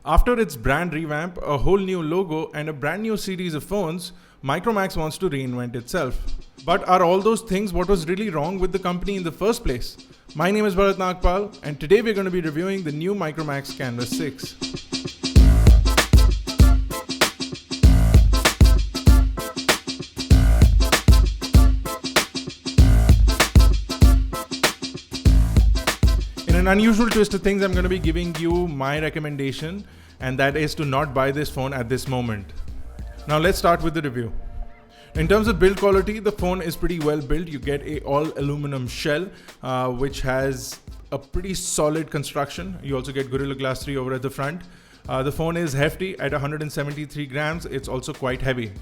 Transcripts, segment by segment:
After its brand revamp, a whole new logo, and a brand new series of phones, Micromax wants to reinvent itself. But are all those things what was really wrong with the company in the first place? My name is Bharat Nagpal, and today we're going to be reviewing the new Micromax Canvas 6. In an unusual twist of things, I'm going to be giving you my recommendation, and that is to not buy this phone at this moment. Now let's start with the review. In terms of build quality, the phone is pretty well built. You get a all aluminum shell, which has a pretty solid construction. You also get Gorilla Glass 3 over at the front. The phone is hefty at 173 grams. It's also quite heavy.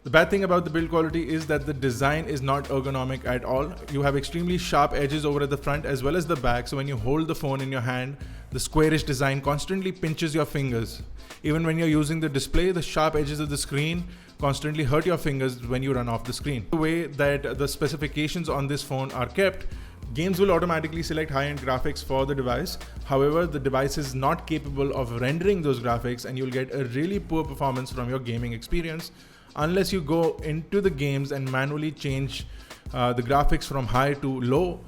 The bad thing about the build quality is that the design is not ergonomic at all. You have extremely sharp edges over at the front as well as the back, so when you hold the phone in your hand, the squarish design constantly pinches your fingers. Even when you're using the display, the sharp edges of the screen constantly hurt your fingers when you run off the screen. The way that the specifications on this phone are kept, games will automatically select high-end graphics for the device. However, the device is not capable of rendering those graphics, and you'll get a really poor performance from your gaming experience unless you go into the games and manually change the graphics from high to low.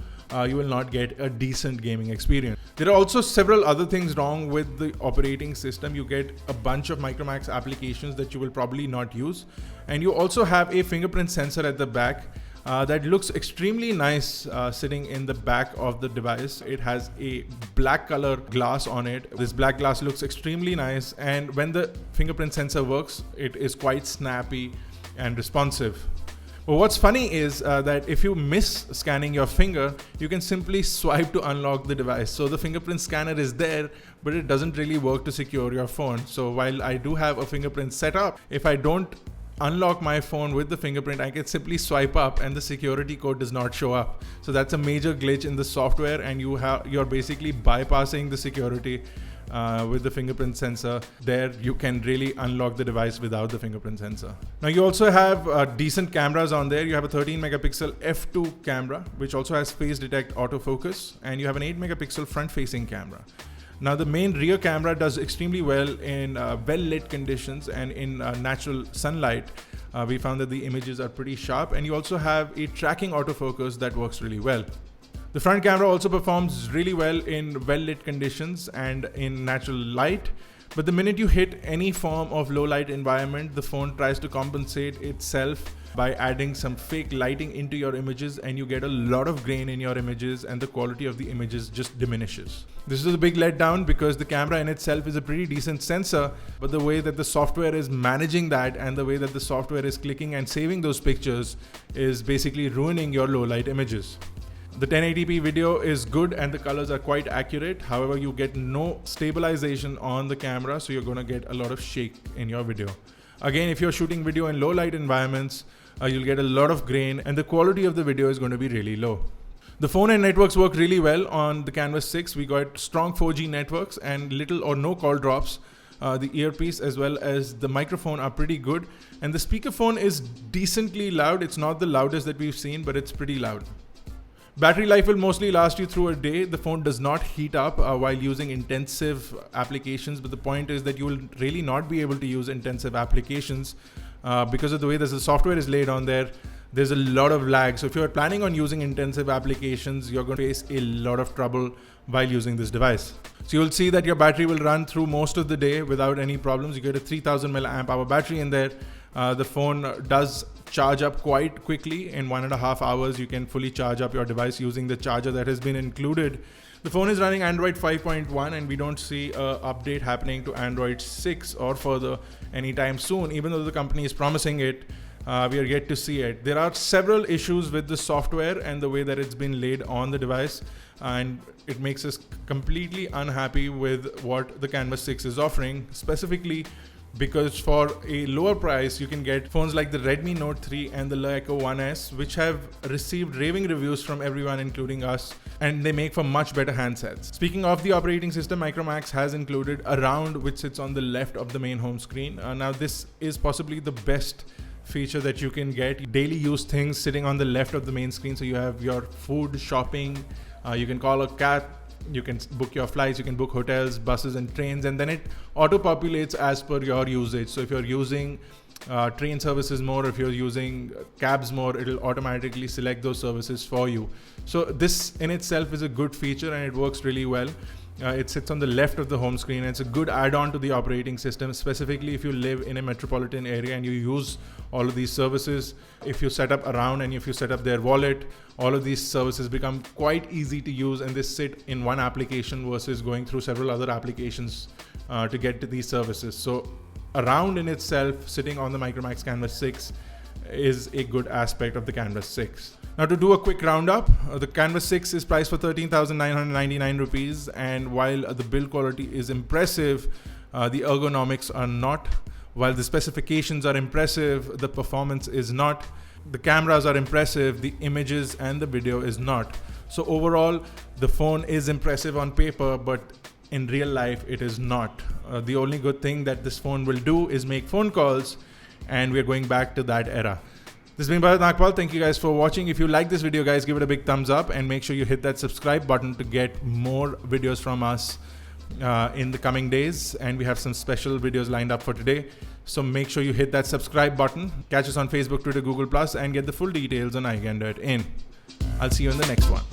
You will not get a decent gaming experience. There are also several other things wrong with the operating system. You get a bunch of Micromax applications that you will probably not use, and you also have a fingerprint sensor at the back that looks extremely nice sitting in the back of the device. It has a black color glass on it. This black glass looks extremely nice, and when the fingerprint sensor works, it is quite snappy and responsive. But what's funny is that if you miss scanning your finger, you can simply swipe to unlock the device. So the fingerprint scanner is there, but it doesn't really work to secure your phone. So while I do have a fingerprint set up, if I don't unlock my phone with the fingerprint, I can simply swipe up and the security code does not show up. So that's a major glitch in the software, and you're basically bypassing the security with the fingerprint sensor. There you can really unlock the device without the fingerprint sensor. Now you also have decent cameras on there. You have a 13 megapixel f2 camera, which also has face detect autofocus, and you have an 8 megapixel front facing camera. Now the main rear camera does extremely well in well-lit conditions and in natural sunlight. We found that the images are pretty sharp, and you also have a tracking autofocus that works really well. The front camera also performs really well in well-lit conditions and in natural light, but the minute you hit any form of low-light environment, the phone tries to compensate itself by adding some fake lighting into your images, and you get a lot of grain in your images, and the quality of the images just diminishes. This is a big letdown because the camera in itself is a pretty decent sensor, but the way that the software is managing that and the way that the software is clicking and saving those pictures is basically ruining your low-light images. The 1080p video is good and the colors are quite accurate. However, you get no stabilization on the camera, so you're going to get a lot of shake in your video. Again, if you're shooting video in low light environments, you'll get a lot of grain, and the quality of the video is going to be really low. The phone and networks work really well on the Canvas 6. We got strong 4G networks and little or no call drops. The earpiece as well as the microphone are pretty good, and the speakerphone is decently loud. It's not the loudest that we've seen, but it's pretty loud. Battery life will mostly last you through a day. The phone does not heat up while using intensive applications, but the point is that you will really not be able to use intensive applications because of the way that the software is laid on there. There's a lot of lag. So if you're planning on using intensive applications, you're going to face a lot of trouble while using this device. So you'll see that your battery will run through most of the day without any problems. You get a 3000 milliamp hour battery in there. The phone does charge up quite quickly. In 1.5 hours, you can fully charge up your device using the charger that has been included. The phone is running Android 5.1, and we don't see an update happening to Android 6 or further anytime soon, even though the company is promising it. We are yet to see it. There are several issues with the software and the way that it's been laid on the device, and it makes us completely unhappy with what the Canvas 6 is offering, specifically because for a lower price you can get phones like the Redmi Note 3 and the Leica 1S, which have received raving reviews from everyone including us, and they make for much better handsets. Speaking of the operating system, Micromax has included a round which sits on the left of the main home screen. Now this is possibly the best feature that you can get. Daily use things sitting on the left of the main screen, so you have your food, shopping, you can call a cat You can book your flights, you can book hotels, buses and trains, and then it auto-populates as per your usage. So if you're using train services more, if you're using cabs more, it'll automatically select those services for you. So this in itself is a good feature and it works really well. It sits on the left of the home screen, and it's a good add-on to the operating system, specifically if you live in a metropolitan area and you use all of these services. If you set up Around and if you set up their wallet, all of these services become quite easy to use, and they sit in one application versus going through several other applications to get to these services. So Around in itself, sitting on the Micromax Canvas 6, is a good aspect of the Canvas 6. Now, to do a quick roundup, the Canvas 6 is priced for 13,999 rupees, and while the build quality is impressive, the ergonomics are not. While the specifications are impressive, the performance is not. The cameras are impressive, the images and the video is not. So overall, the phone is impressive on paper, but in real life, it is not. The only good thing that this phone will do is make phone calls, and we're going back to that era. This has been Bharat Nagpal. Thank you guys for watching. If you like this video, guys, give it a big thumbs up and make sure you hit that subscribe button to get more videos from us in the coming days. And we have some special videos lined up for today. So make sure you hit that subscribe button. Catch us on Facebook, Twitter, Google+, and get the full details on iGender@in. I'll see you in the next one.